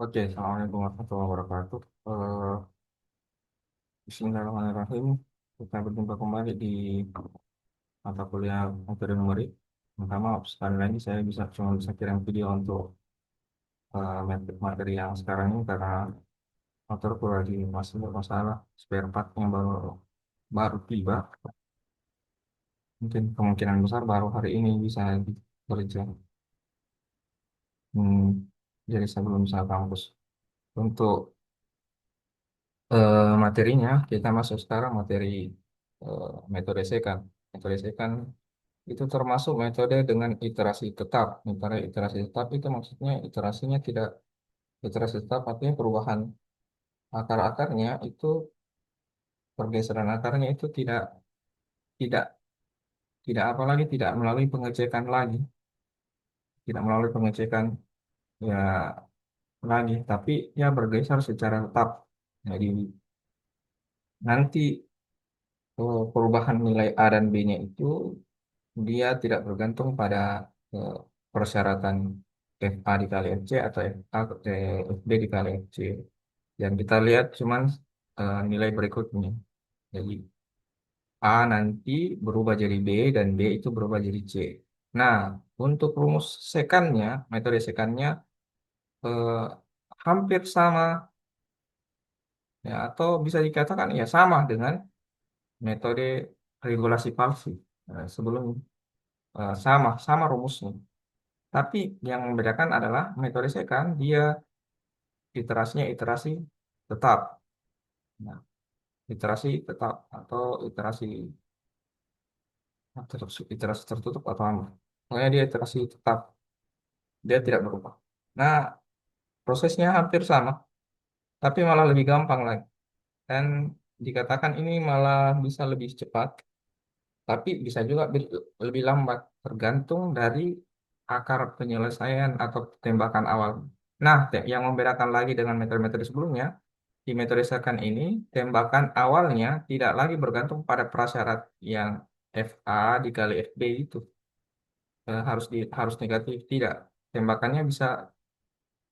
Oke, Assalamualaikum warahmatullahi wabarakatuh. Eh, Bismillahirrahmanirrahim. Kita berjumpa kembali di mata kuliah materi numerik. Pertama, sekali lagi saya cuma bisa kirim video untuk materi yang sekarang ini karena motorku lagi masih bermasalah. Spare part yang baru baru tiba. Mungkin kemungkinan besar baru hari ini bisa bekerja. Hmm, jadi saya belum bisa kampus. Untuk materinya, kita masuk sekarang materi eh, metode second. Metode second itu termasuk metode dengan iterasi tetap. Metode iterasi tetap itu maksudnya iterasinya tidak iterasi tetap artinya perubahan akar-akarnya itu pergeseran akarnya itu tidak tidak apa lagi tidak melalui pengecekan lagi, tidak melalui pengecekan ya lagi, tapi ya bergeser secara tetap. Jadi nanti perubahan nilai A dan B-nya itu dia tidak bergantung pada eh, persyaratan FA dikali FC atau FB dikali FC. Yang kita lihat cuman nilai berikutnya. Jadi A nanti berubah jadi B dan B itu berubah jadi C. Nah, untuk rumus sekannya, metode sekannya eh, hampir sama ya atau bisa dikatakan ya sama dengan metode regulasi palsu. Sebelum sama sama rumusnya. Tapi yang membedakan adalah metode second dia iterasinya iterasi tetap. Nah, iterasi tetap atau iterasi tertutup atau apa. Pokoknya dia iterasi tetap, dia tidak berubah. Nah, prosesnya hampir sama, tapi malah lebih gampang lagi. Dan dikatakan ini malah bisa lebih cepat, tapi bisa juga lebih lambat, tergantung dari akar penyelesaian atau tembakan awal. Nah, yang membedakan lagi dengan metode-metode sebelumnya, di metode second ini, tembakan awalnya tidak lagi bergantung pada prasyarat yang FA dikali FB itu. Harus negatif, tidak. Tembakannya bisa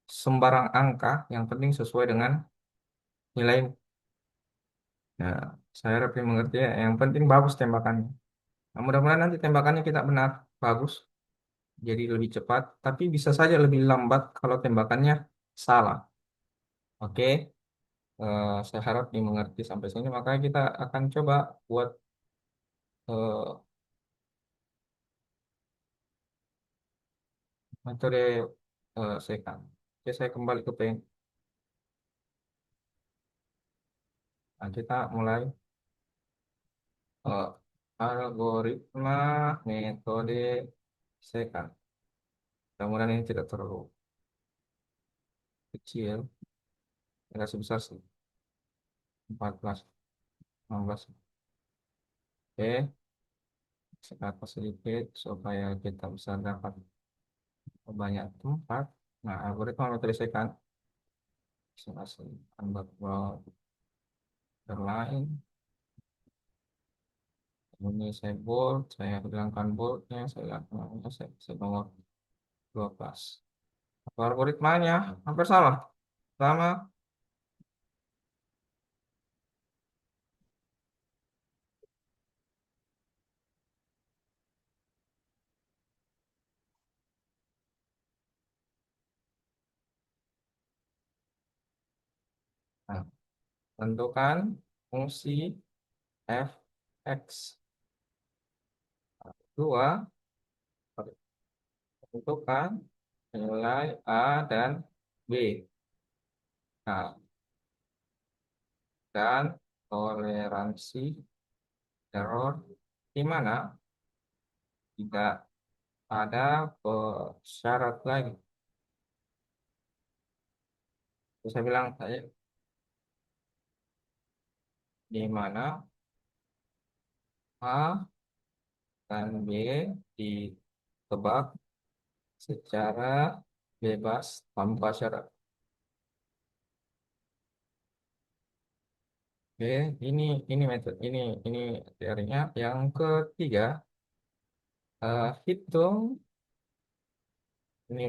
sembarang angka, yang penting sesuai dengan nilai. Nah, saya lebih mengerti ya, yang penting bagus tembakannya. Nah, mudah-mudahan nanti tembakannya kita benar, bagus, jadi lebih cepat, tapi bisa saja lebih lambat kalau tembakannya salah. Oke, saya harap dimengerti sampai sini. Makanya kita akan coba buat eh, metode second. Oke, saya kembali ke pen. Nah, kita mulai eh, algoritma metode second. Mudah-mudahan ini tidak terlalu kecil, tidak sebesar sih, 14, 16. Oke, saya sedikit supaya kita bisa dapat banyak tempat. Nah, algoritma metode second saya hasilkan bahwa lain. Ini saya bold, saya hilangkan boldnya, saya hilangkan, saya nomor 12. Apa algoritmanya? Hampir sama. Sama. Nah, tentukan fungsi f(x). Dua, tentukan nilai A dan B. Nah, dan toleransi error di mana tidak ada syarat lagi. Terus saya bilang saya di mana A dan B ditebak secara bebas tanpa syarat. Oke, ini metode ini teorinya. Yang ketiga, hitung ini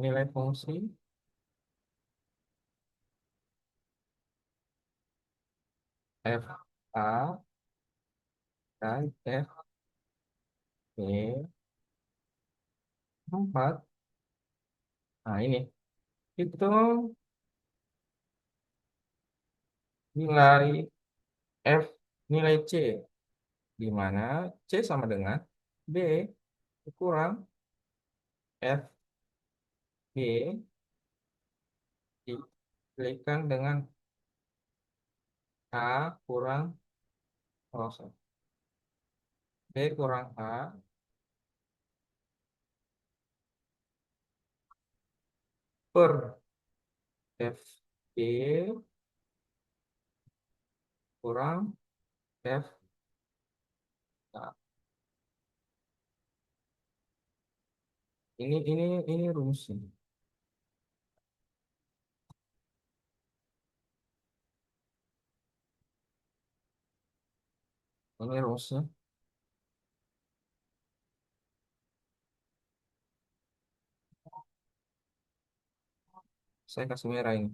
nilai fungsi F A dan F B 4. Nah ini itu nilai F, nilai C, di mana C sama dengan B kurang F B dikalikan dengan A kurang, oh, sorry, B kurang A per F B kurang F A. Ini rumusnya. Ini rumusnya. Saya kasih merah ini,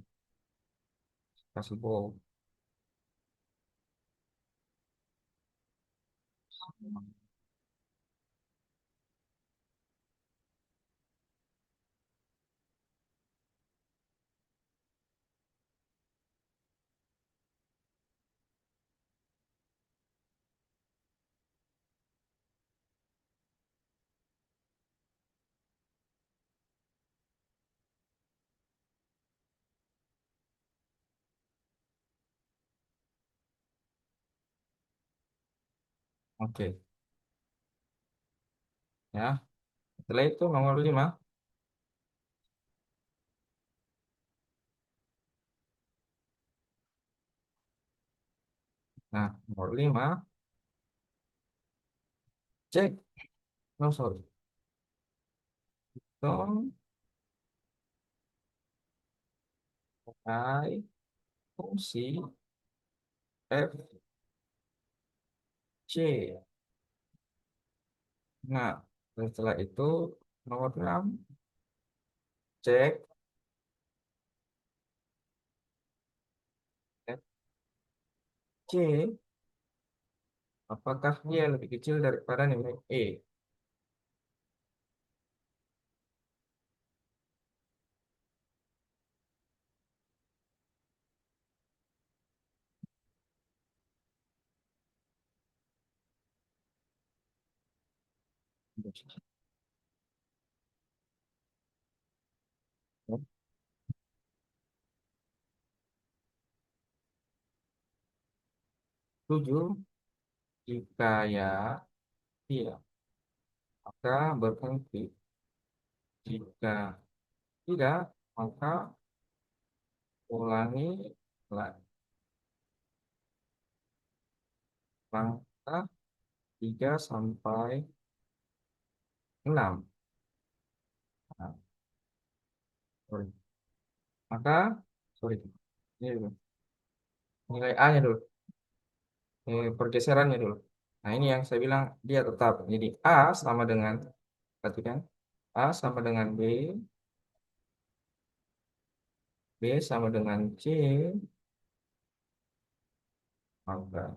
kasih bold. Oke, ya. Setelah itu nomor 5. Nah, nomor 5 cek, no sorry, dong nilai fungsi f c. Nah, setelah itu nomor 6 cek f c apakah dia lebih kecil daripada nilai e. Tujuh, jika ya iya, maka berfungsi. Jika tidak, maka ulangi lagi. Langkah 3 sampai 6. Nah, sorry. Maka, sorry, ini dulu. Nilai A-nya dulu. Pergeserannya dulu. Nah, ini yang saya bilang dia tetap. Jadi A sama dengan, perhatikan, A sama dengan B, B sama dengan C, maka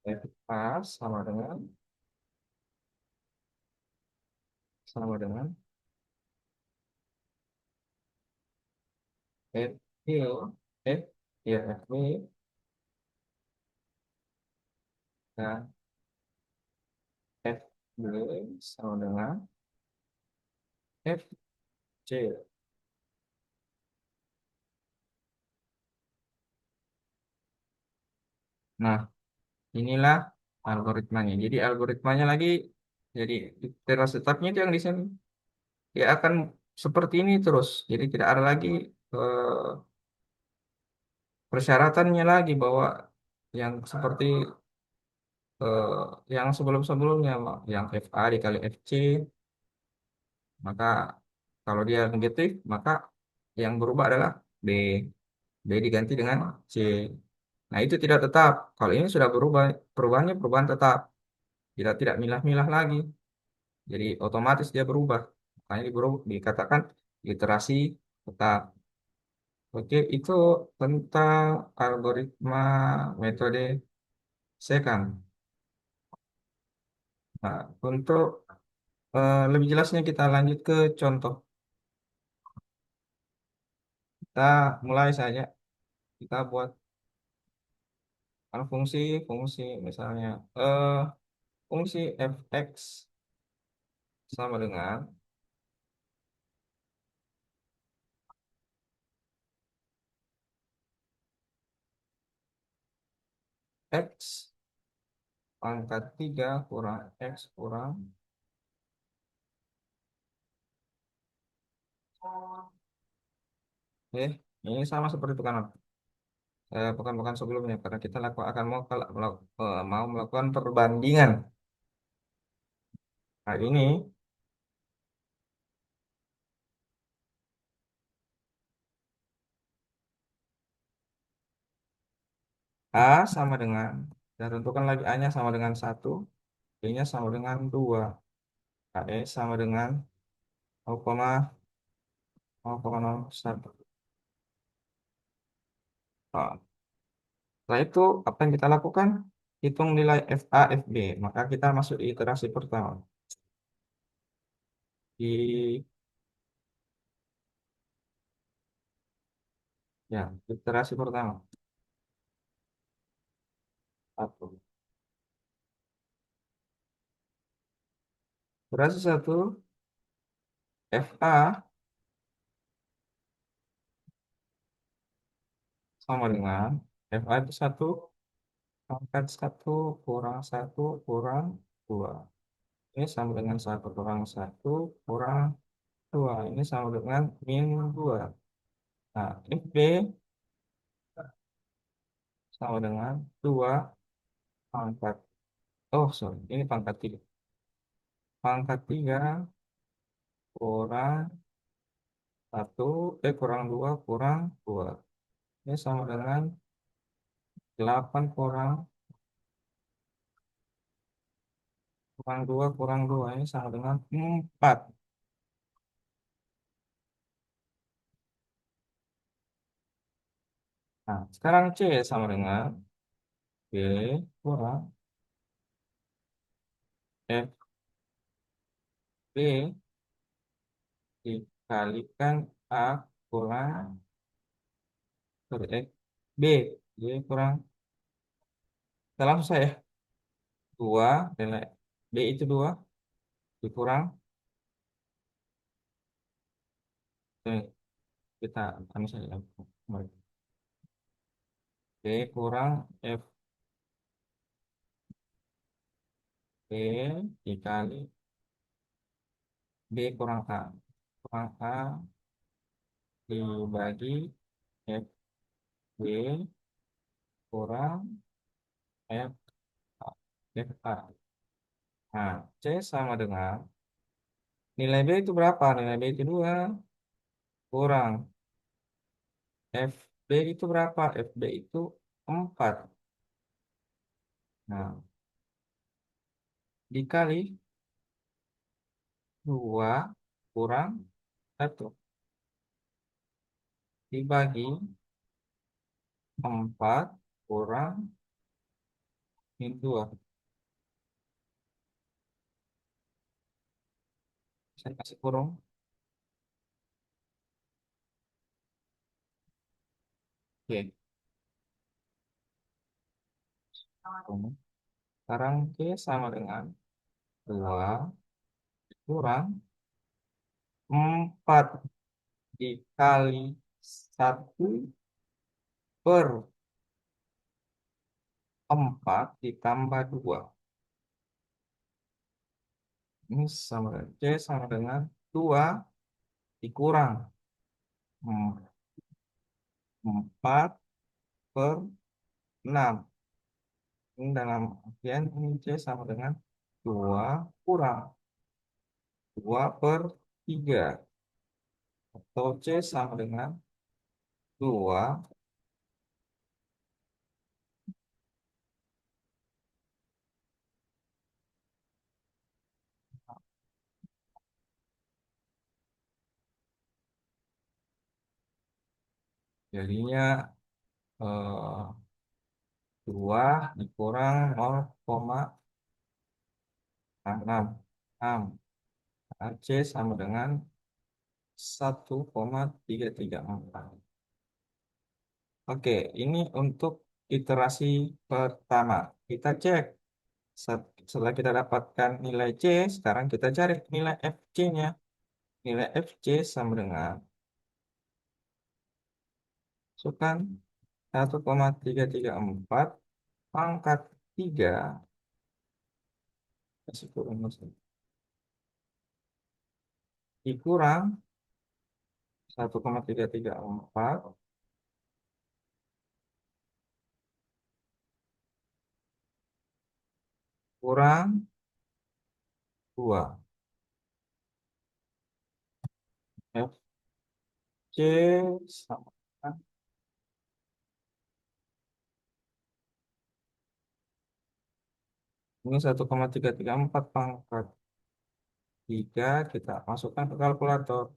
F A sama dengan F B, F, ya F B dan F B sama dengan F C. Nah, inilah algoritmanya. Jadi algoritmanya lagi, jadi iteras tetapnya itu yang di sini. Dia akan seperti ini terus. Jadi tidak ada lagi eh, persyaratannya lagi bahwa yang seperti eh, yang sebelum-sebelumnya, yang FA dikali FC, maka kalau dia negatif, maka yang berubah adalah B. B diganti dengan C. Nah, itu tidak tetap. Kalau ini sudah berubah, perubahannya perubahan tetap. Tidak milah-milah lagi. Jadi otomatis dia berubah. Makanya dikatakan literasi tetap. Oke, itu tentang algoritma metode second. Nah, untuk lebih jelasnya kita lanjut ke contoh. Kita mulai saja. Kita buat fungsi misalnya eh, fungsi fx sama dengan x pangkat 3 kurang x kurang eh ini sama seperti itu kan pekan-pekan sebelumnya karena kita akan mau melakukan perbandingan. Nah, ini A sama dengan, dan tentukan lagi A-nya sama dengan 1, B-nya sama dengan 2, KE sama dengan 0,0,01. Nah, setelah itu apa yang kita lakukan? Hitung nilai FA, FB. Maka kita masuk di iterasi pertama. Di ya, iterasi pertama. Satu. Iterasi satu, FA sama dengan FA itu 1 pangkat 1 kurang 1 kurang 2. Ini sama dengan 1 kurang 1 kurang 2. Ini sama dengan min 2. Nah, FB sama dengan 2 pangkat. Oh, sorry. Ini pangkat 3. Pangkat 3 kurang 1, kurang 2 kurang 2. Ini sama dengan 8 kurang 2 kurang 2. Ini sama dengan 4. Nah, sekarang C sama dengan B kurang FB dikalikan A kurang sorry, B. B kurang, kita langsung saya 2 nilai B itu 2 dikurang eh, kita anu saja B kurang FB dikali B kurang A. Kurang A dibagi FB kurang FA. Nah, C sama dengan nilai B itu berapa? Nilai B itu 2 kurang FB itu berapa? FB itu 4. Nah, dikali 2 kurang 1 dibagi 4 kurang min 2. Saya kasih kurung. Oke. Kurung. Sekarang K sama dengan 2 kurang 4 dikali 1 per 4 ditambah 2. Ini sama dengan C sama dengan 2 dikurang 4 per 6. Ini dalam artian ini C sama dengan 2 kurang 2 per 3. Atau C sama dengan 2. Jadinya 2 dikurang 0,66. AC sama dengan 1,334. Oke, ini untuk iterasi pertama. Kita cek. Setelah kita dapatkan nilai C, sekarang kita cari nilai FC-nya. Nilai FC sama dengan, masukkan 1,334 pangkat 3, kasih kurang dikurang 1,334 kurang 2. FC sama dengan, ini 1,334 pangkat 3, kita masukkan ke kalkulator.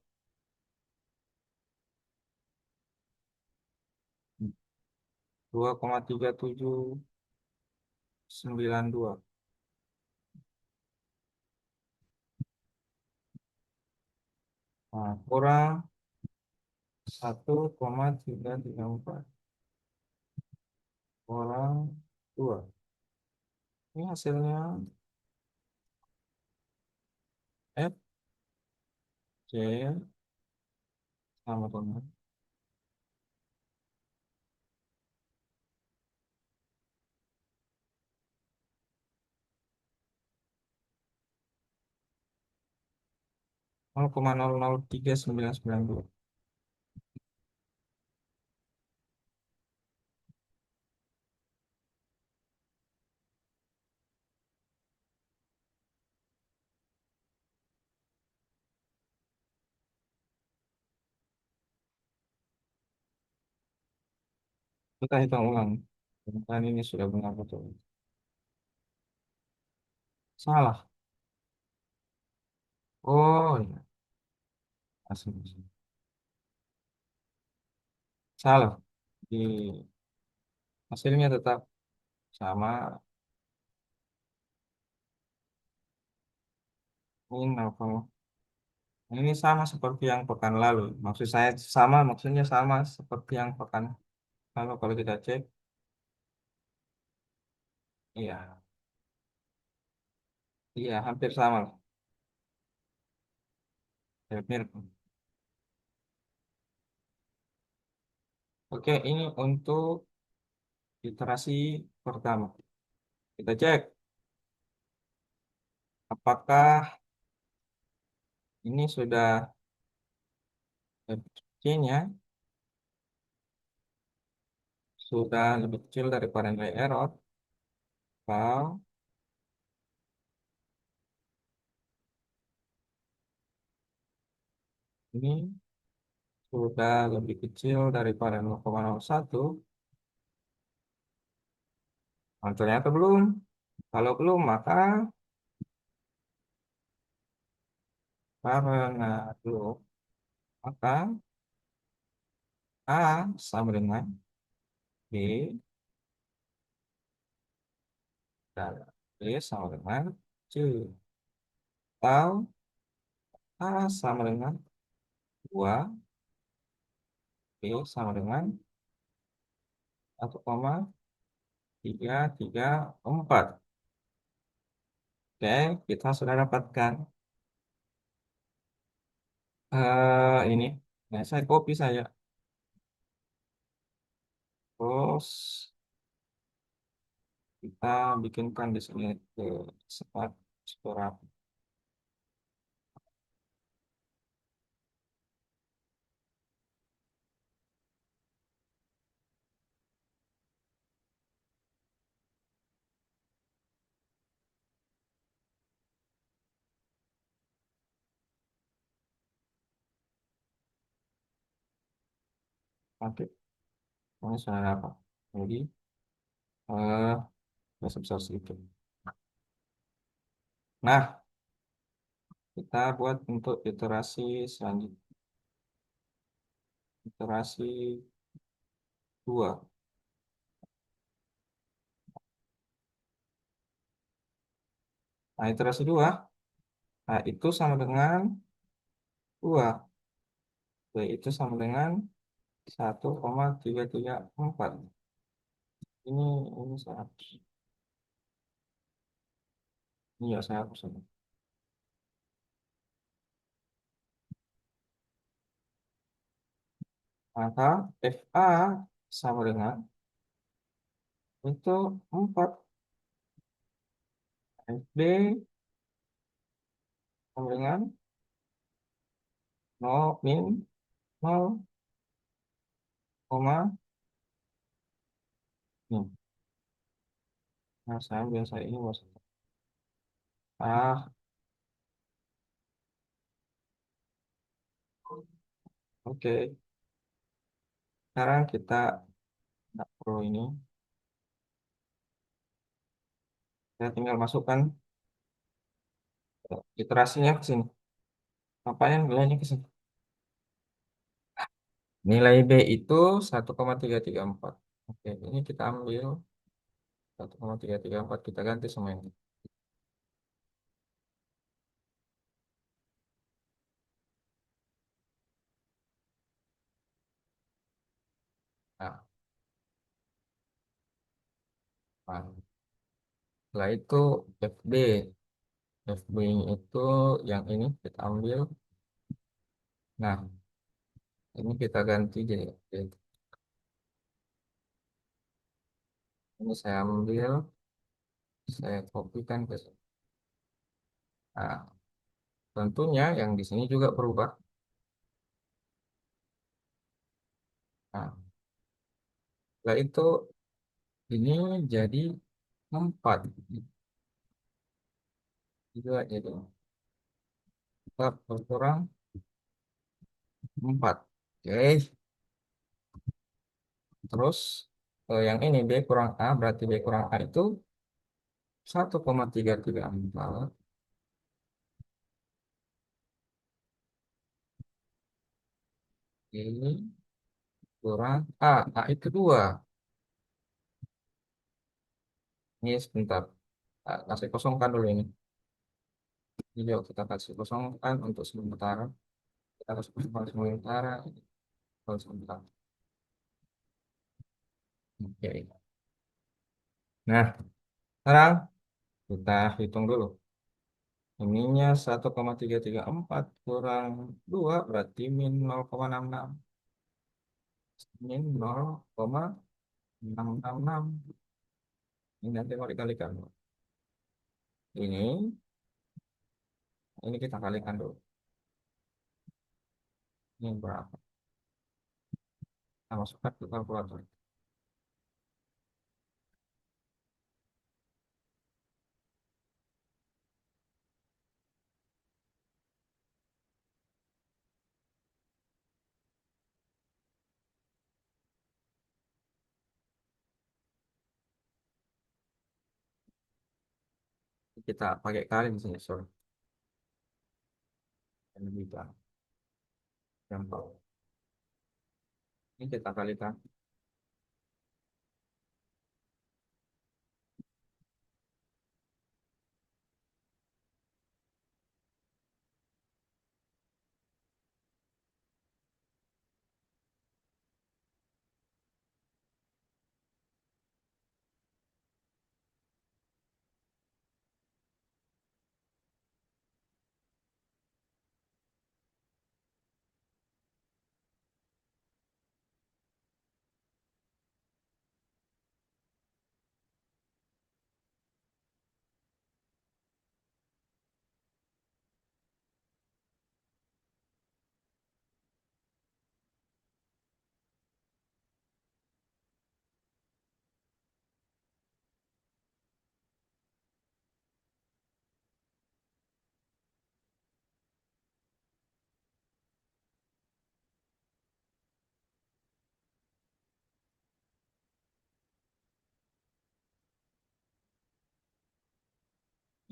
2,3792. Nah, kurang 1,334 kurang 2. Ini hasilnya FC sama dengan 0,003992. Kita hitung ulang. Dan ini sudah benar betul. Salah. Oh, iya. Asli. Salah. Di hasilnya tetap sama. Ini 0, ini sama seperti yang pekan lalu. Maksud saya sama, maksudnya sama seperti yang pekan lalu. Kalau kita cek, iya, iya hampir sama. Mirip. Oke, ini untuk iterasi pertama. Kita cek apakah ini sudah FC-nya sudah lebih kecil daripada nilai error, atau ini sudah lebih kecil daripada 0,01. Nah, ternyata belum. Kalau belum, maka karena belum, maka A sama dengan B dan B sama dengan C. Atau A sama dengan 2, B sama dengan 1,334. Oke, kita sudah dapatkan ini. Nah, saya copy saya. Terus kita bikinkan di sini ke sepat surat. Oke, ini sudah dapat. Jadi eh sebesar segitu. Nah, kita buat untuk iterasi selanjutnya. Iterasi 2. Nah, iterasi 2. Nah, itu sama dengan 2. B itu sama dengan 1,334. Ini saya hapus. Ini ya saya hapus ini. Maka FA sama dengan itu 4. FB sama dengan 0 min 0, koma min. Nah, saya biasa ini maksudnya. Oke. Sekarang kita nggak perlu ini. Saya tinggal masukkan iterasinya ke sini. Ngapain nilainya ke sini? Nilai B itu 1,334. Oke, ini kita ambil 1,334, kita ganti sama ini. Nah, nah, setelah itu FB. FB itu yang ini kita ambil. Nah, ini kita ganti jadi FB. Ini saya ambil, saya kopikan ke sini. Nah, tentunya yang di sini juga berubah. Nah, setelah itu ini jadi 4. Juga jadi 4 berkurang 4. Oke, terus yang ini B kurang A, berarti B kurang A itu 1,334. Ini kurang A. A itu 2. Ini sebentar. Kasih kosongkan dulu ini. Ini yuk kita kasih kosongkan untuk sementara. Kita kasih kosongkan sementara. Untuk sementara. Oke. Nah, sekarang kita hitung dulu. Ininya 1,334 kurang 2 berarti min 0,66. Min 0,666. Ini nanti mau dikalikan. Ini kita kalikan dulu. Ini berapa? Kita masukkan ke kalkulator. Kita pakai kali di sini, sorry. Ini kita gampang. Ini kita kalikan.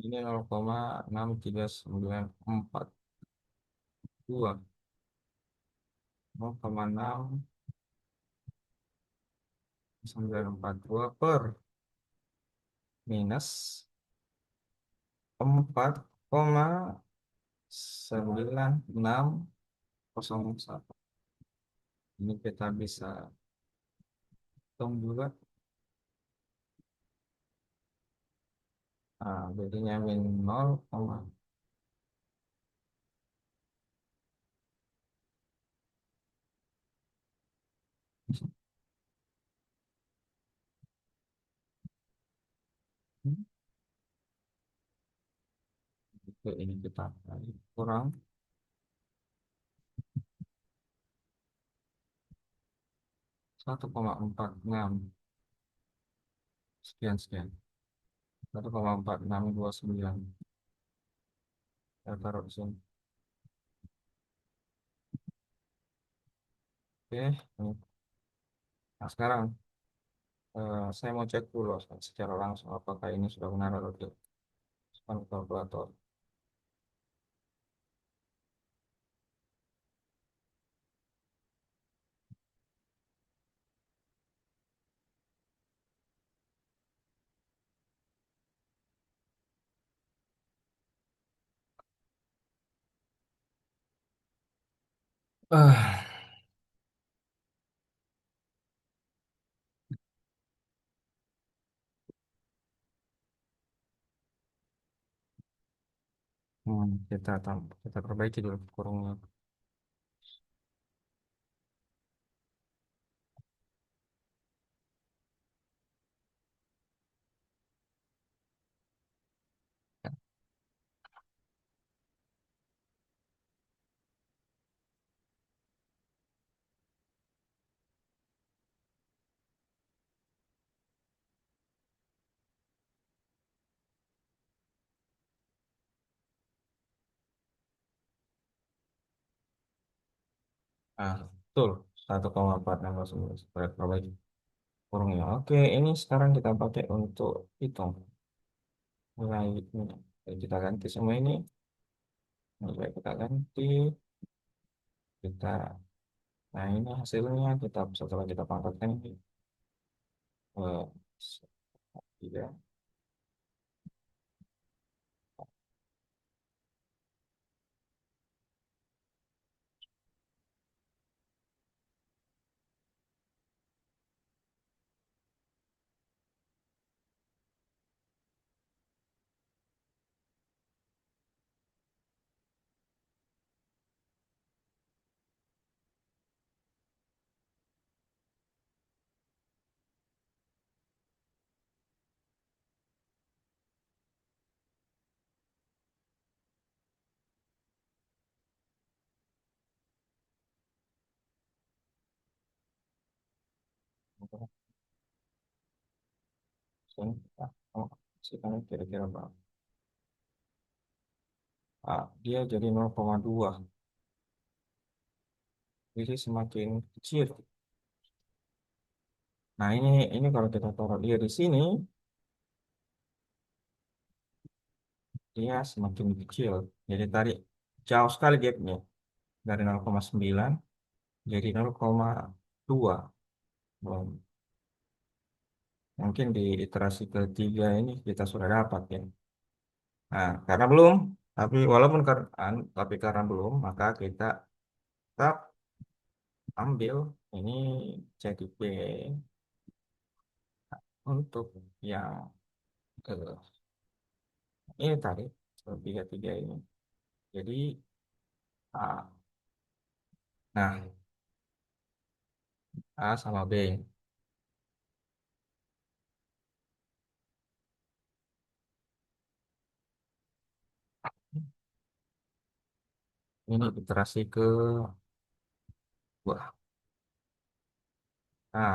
Ini 0,63942. 0,6 942 per minus 4,9601. Ini kita bisa hitung juga. Nah, jadinya min 0, itu ini kita kali kurang 1,46 sekian sekian, 1,4629. Saya taruh di sini. Oke, ini. Nah sekarang saya mau cek dulu secara langsung apakah ini sudah benar atau tidak. Masukkan kalkulator. Ah, kita perbaiki dulu kurungnya. Ah, betul. 1,4629. Saya perbaiki kurungnya. Oke, ini sekarang kita pakai untuk hitung nilai ini. Jadi kita ganti semua ini. Nilai kita ganti. Kita, nah ini hasilnya kita setelah kita pangkatkan ini. eh, Tiga. Sini kita, oh, sekarang kira-kira berapa? Dia jadi 0,2. Jadi semakin kecil. Nah, ini kalau kita taruh dia di sini, dia semakin kecil. Jadi tadi jauh sekali gapnya dari 0,9 jadi 0,2. Belum. Mungkin di iterasi ketiga ini kita sudah dapat ya. Nah, karena belum, tapi karena belum, maka kita tetap ambil ini jadi B untuk yang ini tadi tiga tiga ini. Jadi A. Nah, A sama B. Ini iterasi ke wah. Nah,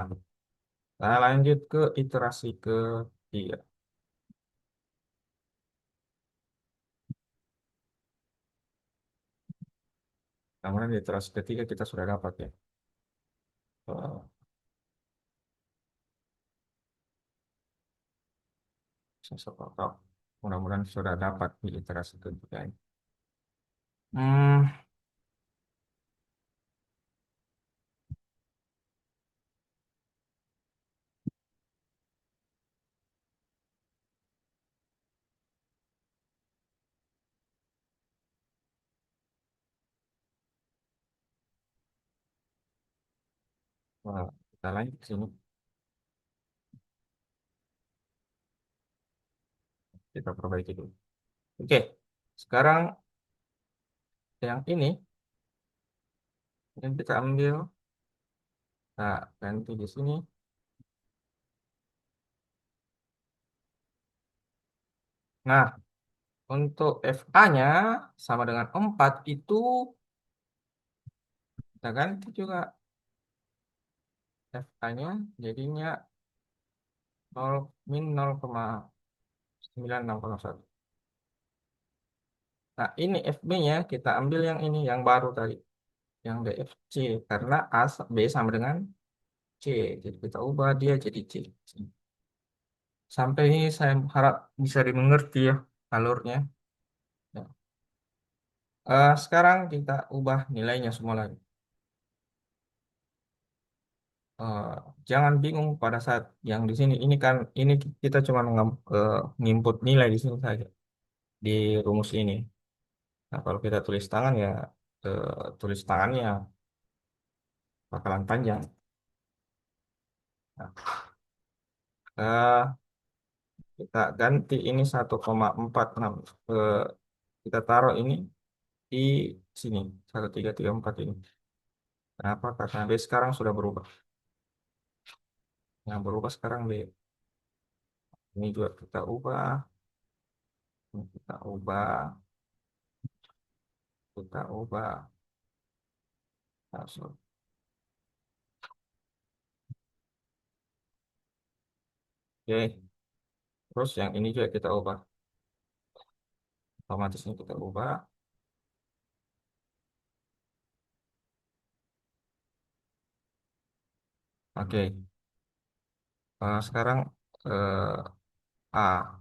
saya lanjut ke iterasi ke tiga. Kemudian di iterasi ketiga kita sudah dapat ya. Eh, seseorang. Mudah-mudahan sudah dapat di iterasi ketiga ini. Hmm, Nah, kita lanjut ke sini. Kita perbaiki dulu. Oke, sekarang yang ini kita ambil, kita ganti di sini. Nah, untuk FA-nya sama dengan 4 itu kita ganti juga FA-nya jadinya 0 min 0,9601. Nah, ini FB-nya kita ambil yang ini, yang baru tadi, yang BFC. Karena B sama dengan C. Jadi kita ubah dia jadi C. Sampai ini saya harap bisa dimengerti ya alurnya. Ya. Sekarang kita ubah nilainya semua lagi. Eh, Jangan bingung pada saat yang di sini. Ini kan ini kita cuma nginput nilai di sini saja di rumus ini. Nah, kalau kita tulis tangan ya tulis tangannya bakalan panjang. Nah, eh, kita ganti ini 1,46. Eh, kita taruh ini di sini 1334 ini. Kenapa? Karena B sekarang sudah berubah. Yang berubah sekarang B. Ini juga kita ubah. Ini kita ubah. Kita ubah. Nah, oke. Terus yang ini juga kita ubah. Otomatis ini kita ubah. Oke. Sekarang A.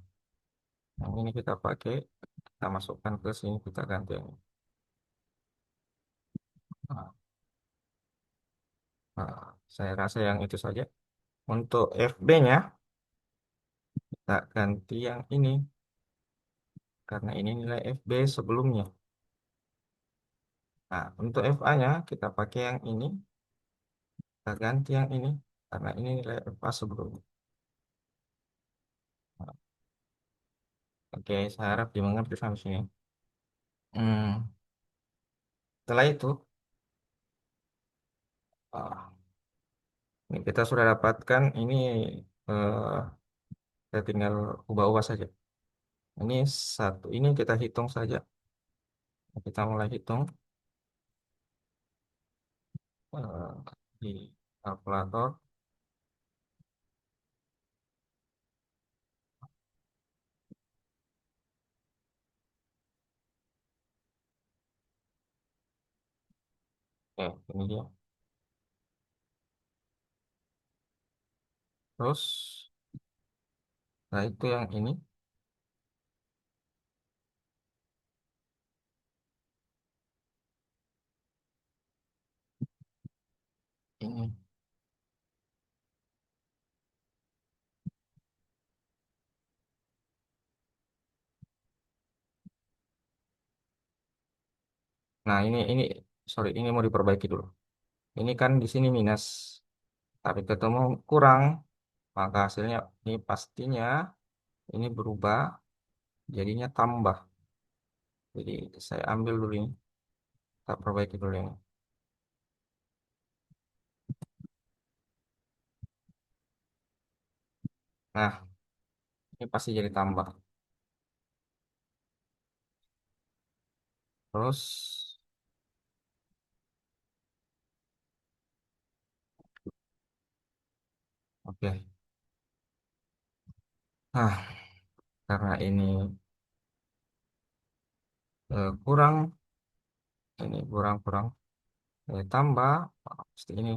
Yang ini kita pakai. Kita masukkan ke sini. Kita ganti yang ini. Nah, saya rasa yang itu saja. Untuk FB-nya, kita ganti yang ini. Karena ini nilai FB sebelumnya. Nah, untuk FA-nya, kita pakai yang ini. Kita ganti yang ini. Karena ini nilai FA sebelumnya. Nah, oke, saya harap dimengerti sampai sini. Hmm, setelah itu, ah, ini kita sudah dapatkan ini. eh, Kita tinggal ubah-ubah saja. Ini satu, ini kita hitung saja. Kita mulai hitung eh, di kalkulator. Ini dia. Terus, nah itu yang ini. Nah sorry, ini mau diperbaiki dulu. Ini kan di sini minus, tapi ketemu kurang, maka hasilnya ini pastinya ini berubah, jadinya tambah. Jadi saya ambil dulu ini, kita perbaiki dulu ini. Nah, ini pasti jadi tambah. Terus, oke. Nah, karena ini kurang, ini kurang-kurang, ini tambah, pasti ini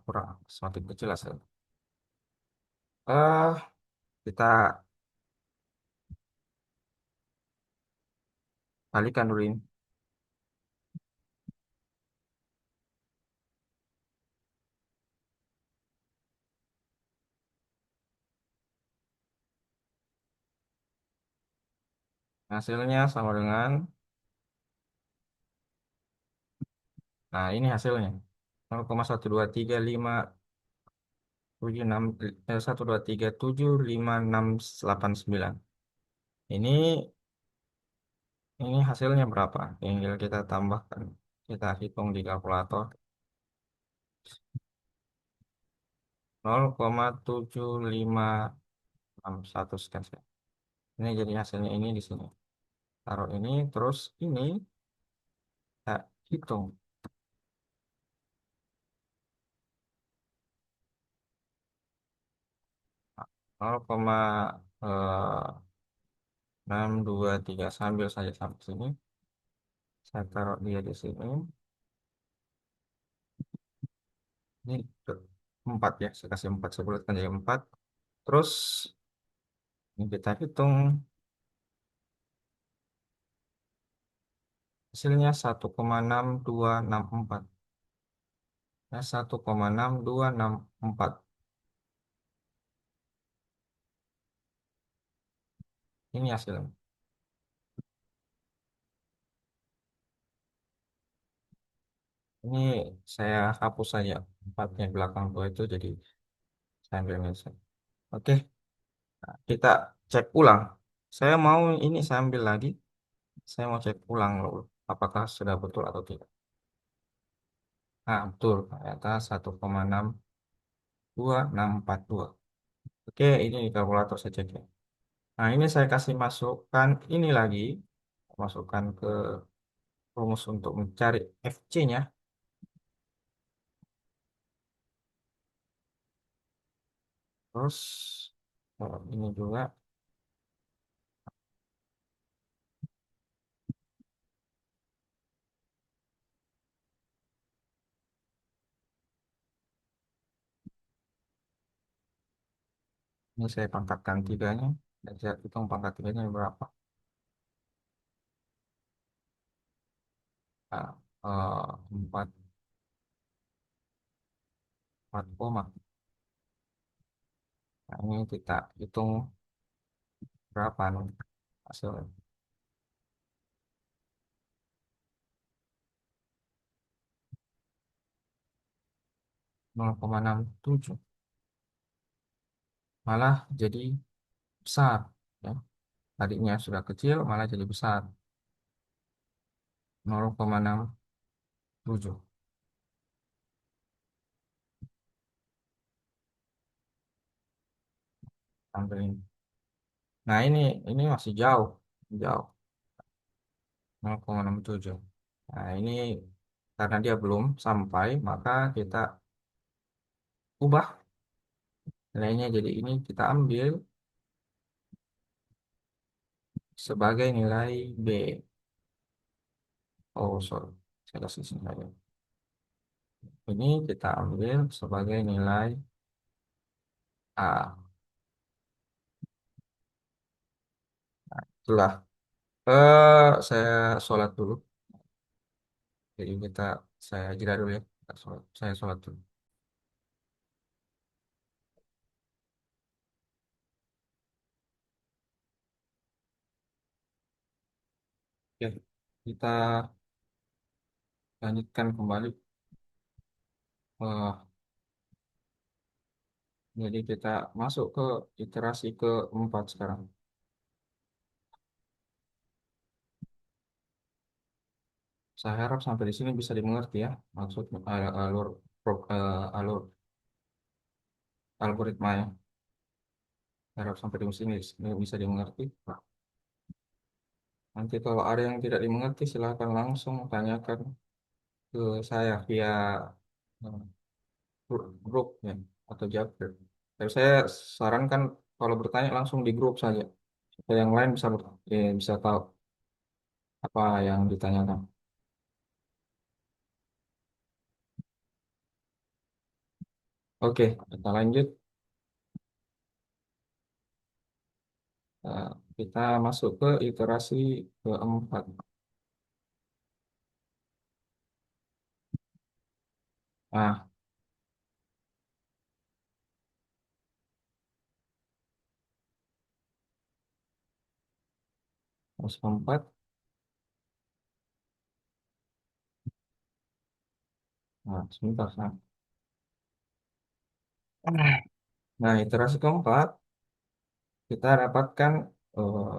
kurang, semakin kecil hasil. Eh, kita kalikan dulu ini. Hasilnya sama dengan, nah ini hasilnya. 0,1235. 1, 2, 3, 7, 5, 6, 8, 9. Ini ini hasilnya berapa? Tinggal kita tambahkan. Kita hitung di kalkulator. 0,7561 sekian. Ini jadi hasilnya ini di sini. Taruh ini, terus ini kita hitung. 0,623 sambil saja sampai sini. Saya taruh dia di sini. Ini ke 4 ya. Saya kasih 4. Saya bulatkan jadi 4. Terus ini kita hitung hasilnya 1,6264. Ya, 1,6264. Ini hasilnya. Ini saya hapus saja 4 yang belakang dua itu jadi saya ambil minus. Oke, nah, kita cek ulang. Saya mau ini saya ambil lagi. Saya mau cek ulang dulu. Apakah sudah betul atau tidak. Nah, betul. Ternyata 1,62642. Oke, ini di kalkulator saya cek ya. Nah, ini saya kasih masukkan ini lagi. Masukkan ke rumus untuk mencari FC-nya. Terus ini juga. Ini saya pangkatkan tiganya. Dan saya hitung pangkat tiganya berapa. Nah, 4, 4 koma. Nah, ini kita hitung berapa nih hasilnya. 0,67. Malah jadi besar. Ya. Tadinya sudah kecil, malah jadi besar. 0,67. Sampai ini. Nah, ini masih jauh. Jauh. 0,67. Nah, ini karena dia belum sampai, maka kita ubah nilainya jadi ini kita ambil sebagai nilai B. Oh, sorry. Saya kasih sini aja. Ini kita ambil sebagai nilai A. Itulah. Saya sholat dulu. Jadi saya jeda dulu ya. Saya sholat dulu. Oke, kita lanjutkan kembali. Eh, jadi kita masuk ke iterasi keempat sekarang. Saya harap sampai di sini bisa dimengerti ya. Maksud alur algoritma ya. Saya harap sampai di sini bisa dimengerti. Nanti kalau ada yang tidak dimengerti, silakan langsung tanyakan ke saya via eh, grup ya atau Japri. Tapi saya sarankan kalau bertanya langsung di grup saja supaya yang lain bisa tahu apa yang ditanyakan. Oke, kita lanjut. Eh, kita masuk ke iterasi keempat. Nah, terus keempat. Nah, sebentar. Nah. Nah, iterasi keempat kita dapatkan eh,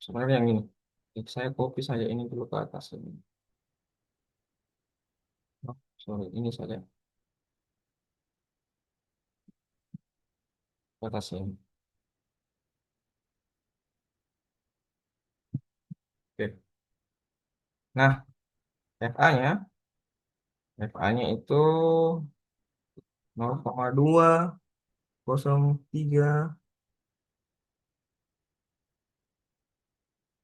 sebenarnya yang ini. Saya copy saja ini dulu ke atas ini. Oh, sorry, ini saja ke atas ini. Oke. Nah, FA-nya itu 0,203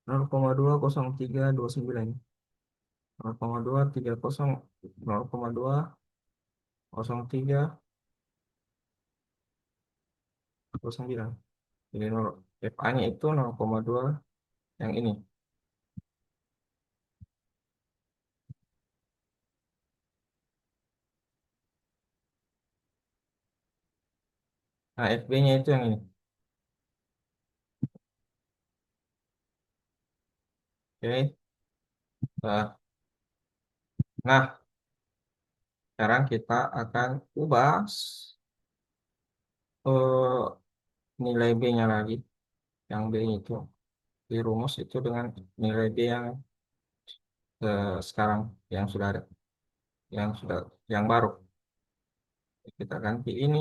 0,20329 0,20329. Jadi FA-nya itu 0,2 yang ini. Nah, FB-nya itu yang ini. Oke. Nah, sekarang kita akan ubah nilai B-nya lagi. Yang B itu di rumus itu dengan nilai B yang sekarang yang sudah ada, yang sudah yang baru. Kita ganti ini,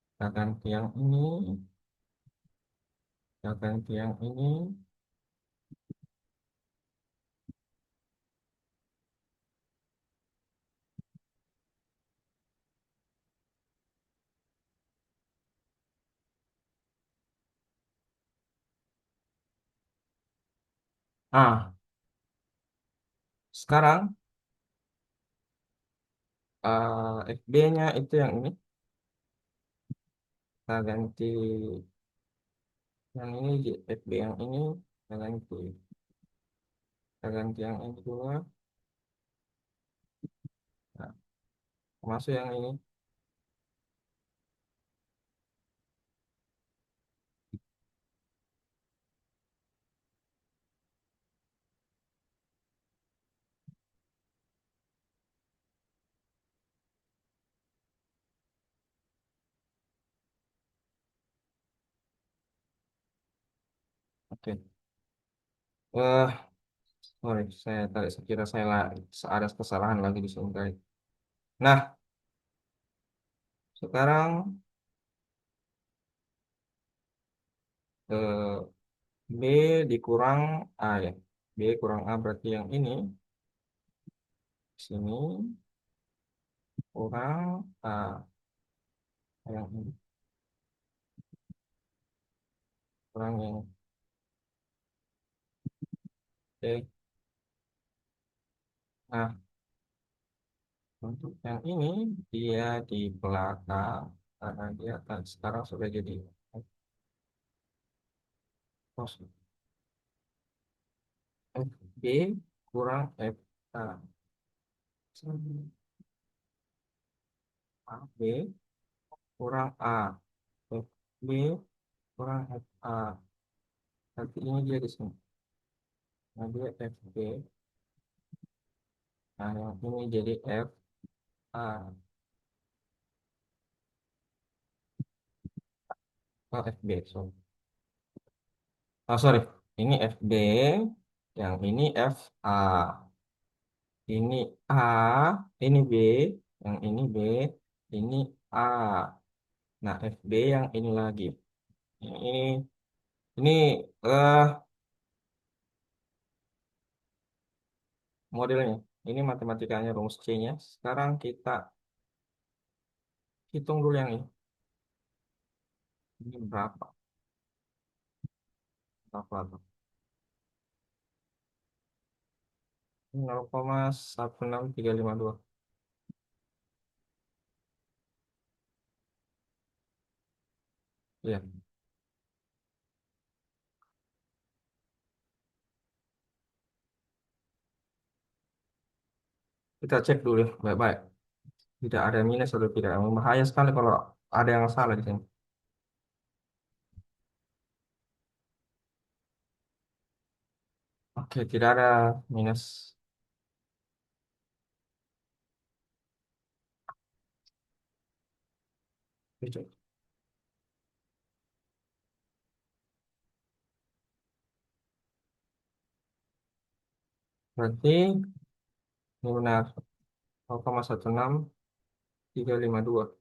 kita ganti yang ini, kita ganti yang ini. Ah, sekarang FB-nya itu yang ini. Kita ganti yang ini di FB yang ini. Kita ganti yang ini dulu. Nah, masuk yang ini. Oke. Eh, Sorry, saya tadi sekira ada kesalahan lagi di sini tadi. Nah, sekarang eh, B dikurang A ya. B kurang A berarti yang ini sini kurang A yang ini kurang yang C. Nah, untuk yang ini dia di belakang karena dia kan sekarang sudah jadi pos FB kurang FA. B kurang A. FB kurang FA. Nanti ini dia di sini. Nah, dia FB. Nah, yang ini jadi FA. Oh, FB. Sorry. Oh, sorry. Ini FB. Yang ini FA. Ini A. Ini B. Yang ini B. Ini A. Nah, FB yang ini lagi. Ini eh modelnya. Ini matematikanya rumus C-nya. Sekarang kita hitung dulu yang ini. Ini berapa? Berapa tuh? 0,16352. Iya, kita cek dulu ya, baik-baik. Tidak ada minus atau tidak. Bahaya sekali kalau ada yang salah di sini. Oke, tidak ada minus. Cocok. Berarti ini benar 0,16352.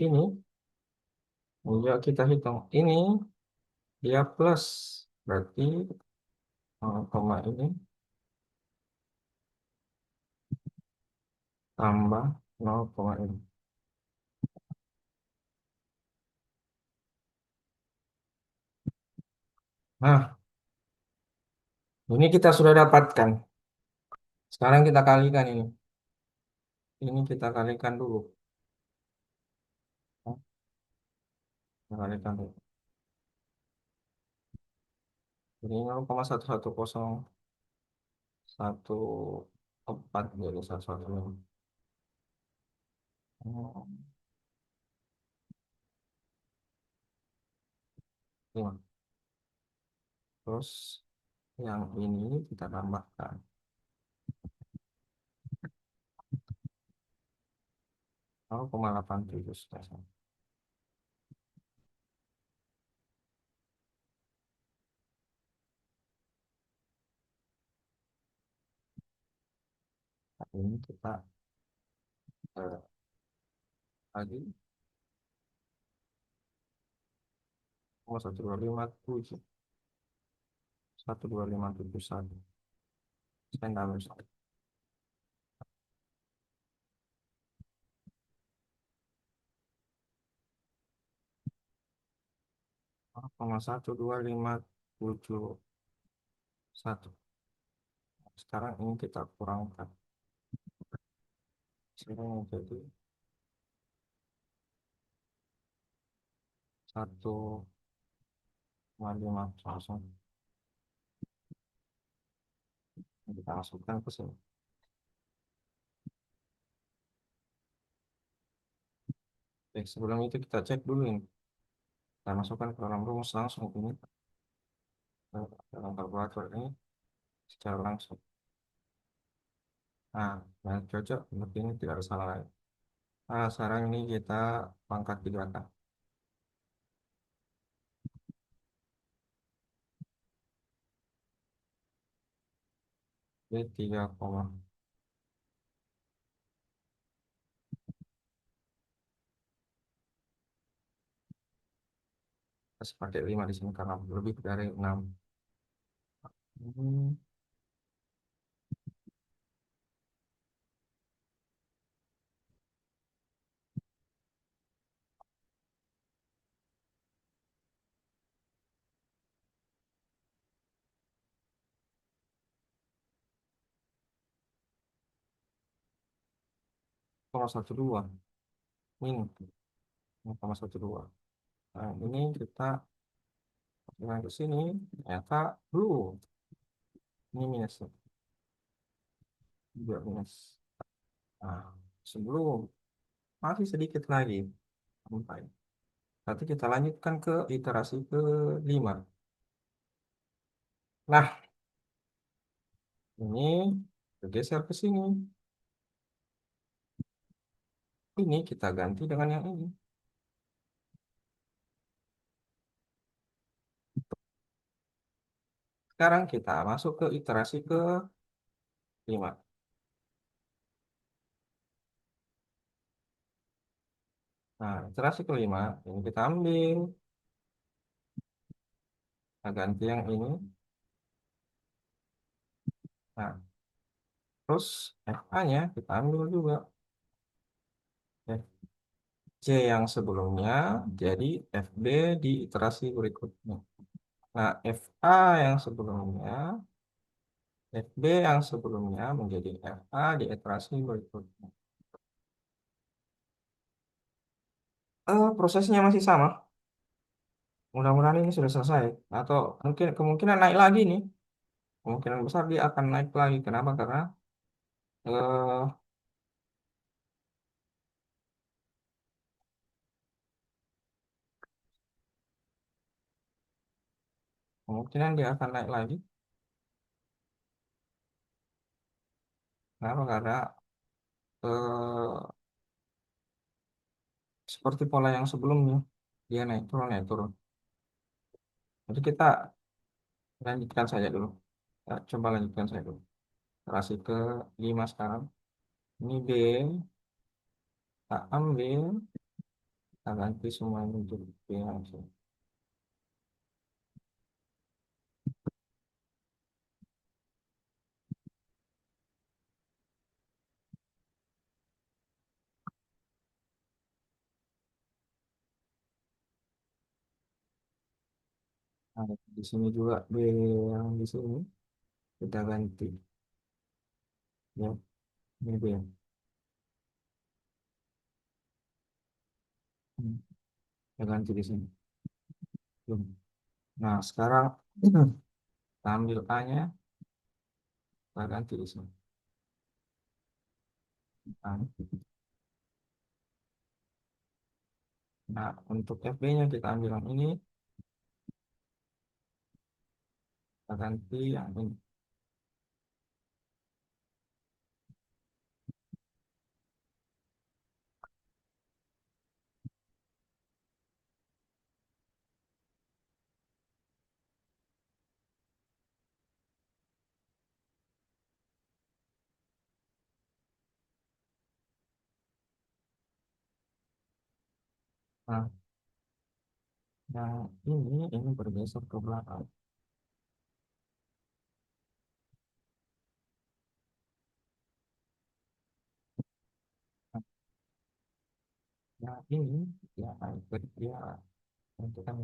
Ini, ya kita hitung. Ini dia plus. Berarti 0, ini tambah 0, ini. Nah, ini kita sudah dapatkan. Sekarang kita kalikan ini. Ini kita kalikan dulu. Nah, kita kalikan dulu. Jadi 0,11014 jadi 115. Oh, lima. Terus yang ini kita tambahkan 0,87 sudah. Nah, ini kita eh, lagi 12571. Saya nggak bisa. Oh, 0,12571. Sekarang ini kita kurangkan. Sekarang jadi 1,500. Kita masukkan ke sini. Oke, sebelum itu kita cek dulu ini. Kita masukkan ke dalam rumus langsung ini ke dalam kalkulator ini secara langsung. Nah, yang cocok seperti ini tidak ada salah lagi. Nah, sekarang ini kita pangkat tiga k. Jadi 3, kita pakai 5 di sini karena lebih dari 6. Hmm, 0,12 min 0,12. Nah, ini kita dengan ke sini ternyata blue. Ini minus, juga minus. Nah, sebelum masih sedikit lagi sampai. Nanti kita lanjutkan ke iterasi ke-5. Nah, ini bergeser ke sini. Ini kita ganti dengan yang ini. Sekarang kita masuk ke iterasi ke-5. Nah, iterasi ke-5 ini kita ambil. Kita ganti yang ini. Nah, terus FA-nya kita ambil juga. FC yang sebelumnya jadi FB di iterasi berikutnya. Nah, FA yang sebelumnya, FB yang sebelumnya menjadi FA di iterasi berikutnya. Prosesnya masih sama. Mudah-mudahan ini sudah selesai. Atau mungkin kemungkinan naik lagi nih. Kemungkinan besar dia akan naik lagi. Kenapa? Karena eh, kemungkinan dia akan naik lagi. Kenapa? Karena eh, seperti pola yang sebelumnya, dia naik turun. Jadi kita lanjutkan saja dulu. Coba lanjutkan saja dulu. Iterasi ke 5 sekarang. Ini B, kita ambil, kita ganti semua ini jadi B langsung. Nah, di sini juga B yang di sini kita ganti. Ya, ini B. Hmm, kita ganti di sini. Belum. Nah, sekarang kita ambil A-nya, kita ganti di sini. Nah, nah, untuk FB-nya kita ambil yang ini, kita ganti yang ini. Nah, yang ini bergeser ke belakang. Nah, yang ini ya ikut dia untuk kan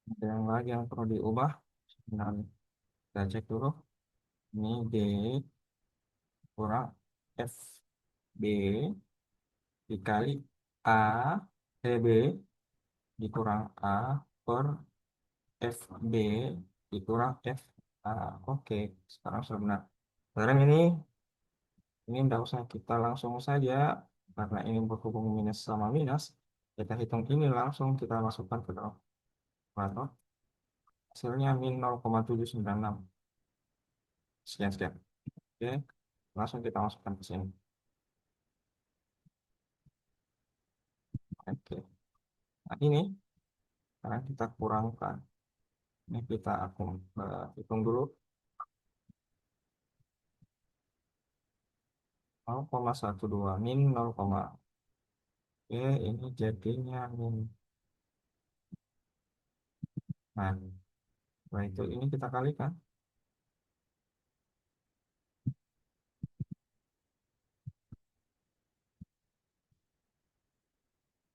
ada yang lagi yang perlu diubah. Nah, kita cek dulu. Ini D kurang FB dikali A, B dikurang A per FB dikurang FA. Oke, sekarang sudah benar. Sekarang ini tidak usah kita langsung saja karena ini berhubung minus sama minus. Kita hitung ini langsung kita masukkan ke dalam kalkulator. Hasilnya min 0,796. Sekian sekian. Oke, langsung kita masukkan ke sini. Oke. Nah ini sekarang kita kurangkan. Ini kita hitung dulu 0,12 min 0, oke, ini jadinya min. Nah, setelah itu ini kita kalikan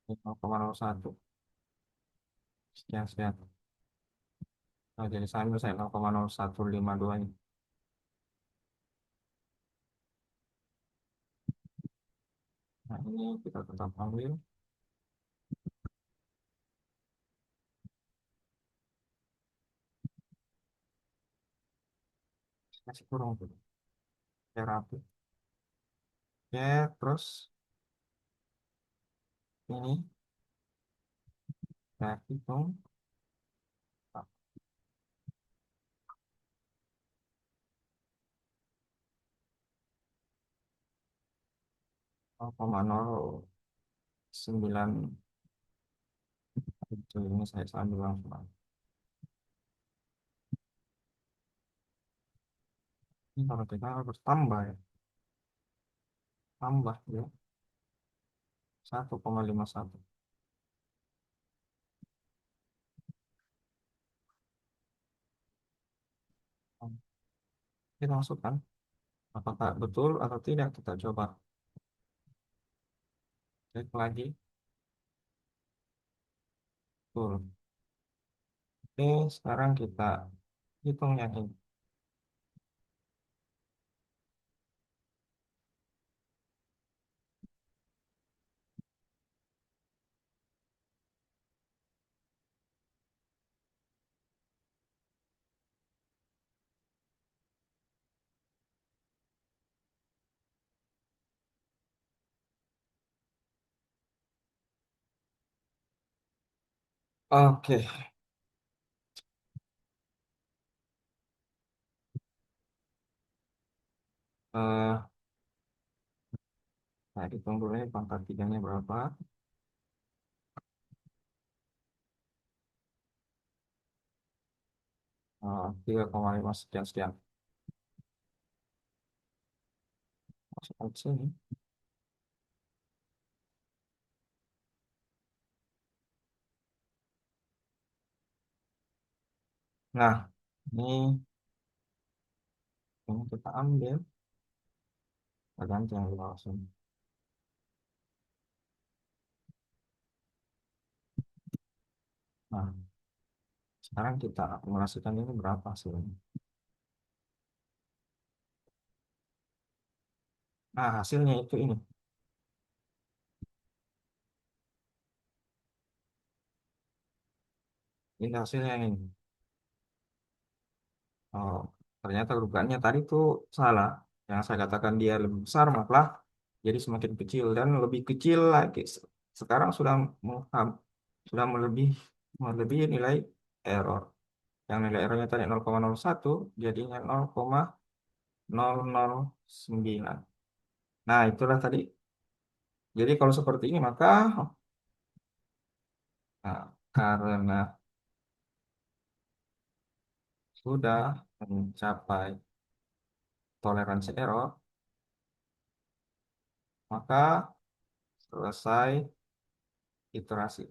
0,01. Sekian sekian. Nah, jadi sambil saya 0,0152 ini. Nah, ini kita tetap ambil. Masih kurang tuh. Ya rapi. Ya, terus ini saya hitung 0,09. Itu ini saya sambil langsung. Ini kalau kita harus tambah ya. Tambah ya. 1,51. Kita masukkan. Apakah betul atau tidak kita coba cek lagi. Betul. Oke, sekarang kita hitung yang ini. Oke. eh nah, hitung dulu ya pangkat tiganya berapa. 3,5 sekian sekian. Masuk ke sini. Nah, ini kita ambil, kita ganti yang di bawah sini. Nah, sekarang kita akumulasikan ini berapa hasilnya. Nah, hasilnya itu ini. Ini hasilnya yang ini. Oh, ternyata dugaannya tadi tuh salah. Yang saya katakan dia lebih besar, malah jadi semakin kecil dan lebih kecil lagi. Sekarang sudah sudah melebihi nilai error. Yang nilai errornya tadi 0,01 jadinya 0,009. Nah, itulah tadi. Jadi kalau seperti ini maka karena sudah mencapai toleransi error, maka selesai iterasi.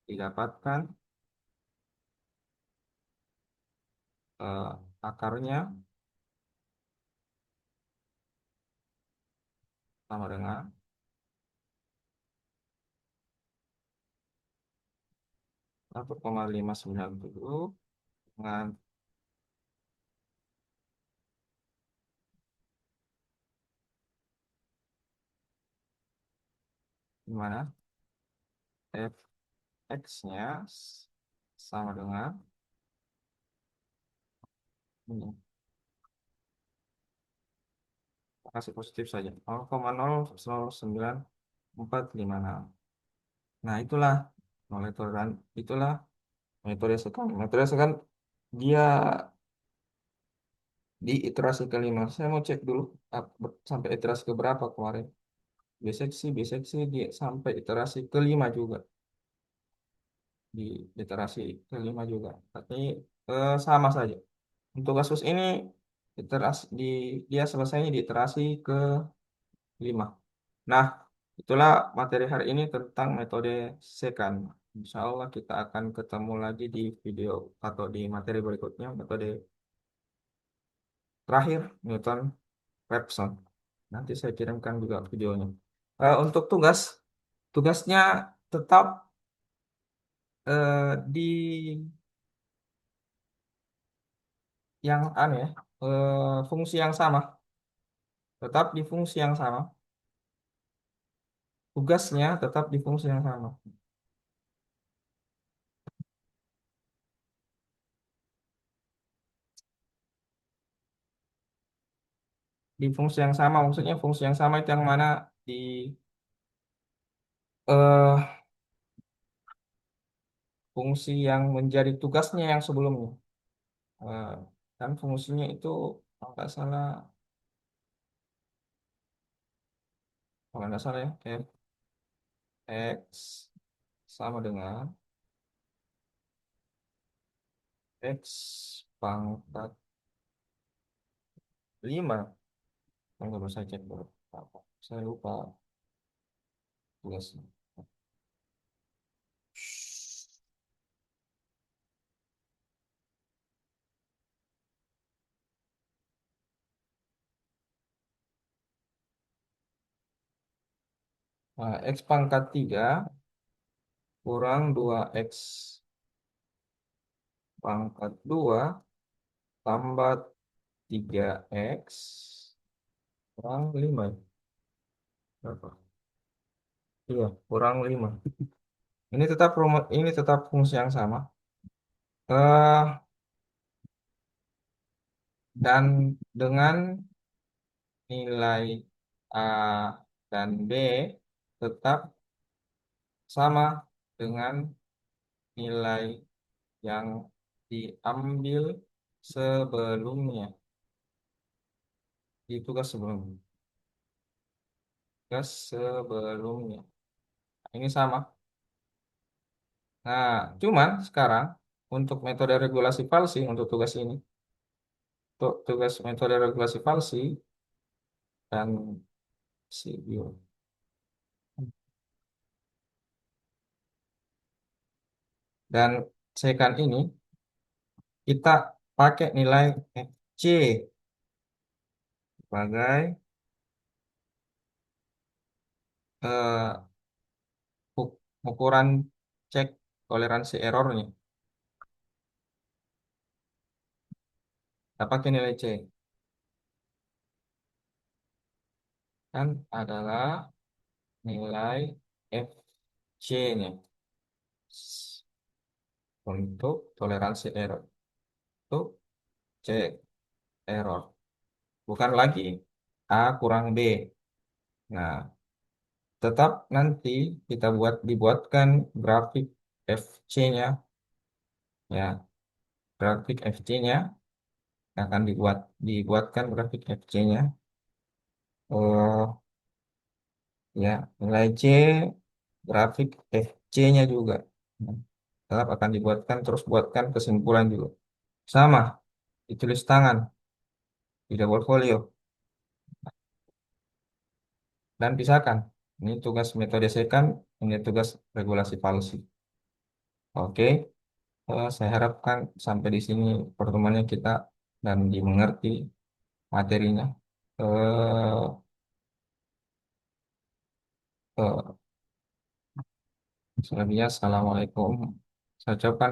Didapatkan eh, akarnya sama dengan 1,597 dengan gimana? Fx-nya sama dengan ini. Kasih positif saja 0,009 456. Nah, itulah itulah metode sekam. Metode sekam dia di iterasi kelima. Saya mau cek dulu sampai iterasi ke berapa kemarin. Biseksi dia sampai iterasi kelima juga. Di iterasi kelima juga. Tapi sama saja. Untuk kasus ini iterasi dia selesainya di iterasi ke-5. Nah, itulah materi hari ini tentang metode secant. Insya Allah kita akan ketemu lagi di video atau di materi berikutnya, metode terakhir, Newton Raphson. Nanti saya kirimkan juga videonya. Untuk tugasnya tetap di yang aneh ya, fungsi yang sama, tetap di fungsi yang sama. Tugasnya tetap di fungsi yang sama. Di fungsi yang sama, maksudnya fungsi yang sama itu yang mana di eh, fungsi yang menjadi tugasnya yang sebelumnya. Eh, kan fungsinya itu kalau nggak salah, kalau nggak salah ya, x sama dengan x pangkat 5. Tunggu dulu saya cek dulu. Apa? Saya lupa tugasnya. Nah, x pangkat 3 kurang 2x pangkat 2 tambah 3x kurang 5. Berapa? Iya, kurang 5. Ini tetap fungsi yang sama. Eh dan dengan nilai A dan B tetap sama dengan nilai yang diambil sebelumnya di tugas sebelumnya. Tugas sebelumnya. Ini sama. Nah, cuman sekarang untuk metode regulasi palsi untuk tugas ini, untuk tugas metode regulasi palsi dan sibil dan sekan ini kita pakai nilai FC sebagai eh, ukuran cek toleransi errornya. Kita pakai nilai C kan adalah nilai FC-nya untuk toleransi error. Untuk cek error. Bukan lagi A kurang B. Nah, tetap nanti kita dibuatkan grafik FC-nya ya. Grafik FC-nya akan dibuatkan grafik FC-nya. Oh ya, nilai C grafik FC-nya juga. Nah, tetap akan dibuatkan terus buatkan kesimpulan juga. Sama, ditulis tangan di double folio dan pisahkan. Ini tugas metode secant, ini tugas regulasi palsi. Oke, saya harapkan sampai di sini pertemuannya kita dan dimengerti materinya. Eh, eh, Selebihnya, Assalamualaikum. Saya ucapkan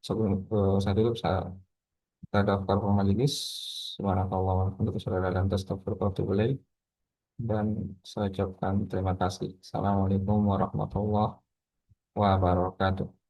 sebelum saya tutup, kita daftar majelis. Subhanakallah wa bihamdika asyhadu an la ilaha illa anta astaghfiruka wa atubu ilaik. Dan saya ucapkan terima kasih. Assalamualaikum warahmatullahi wabarakatuh.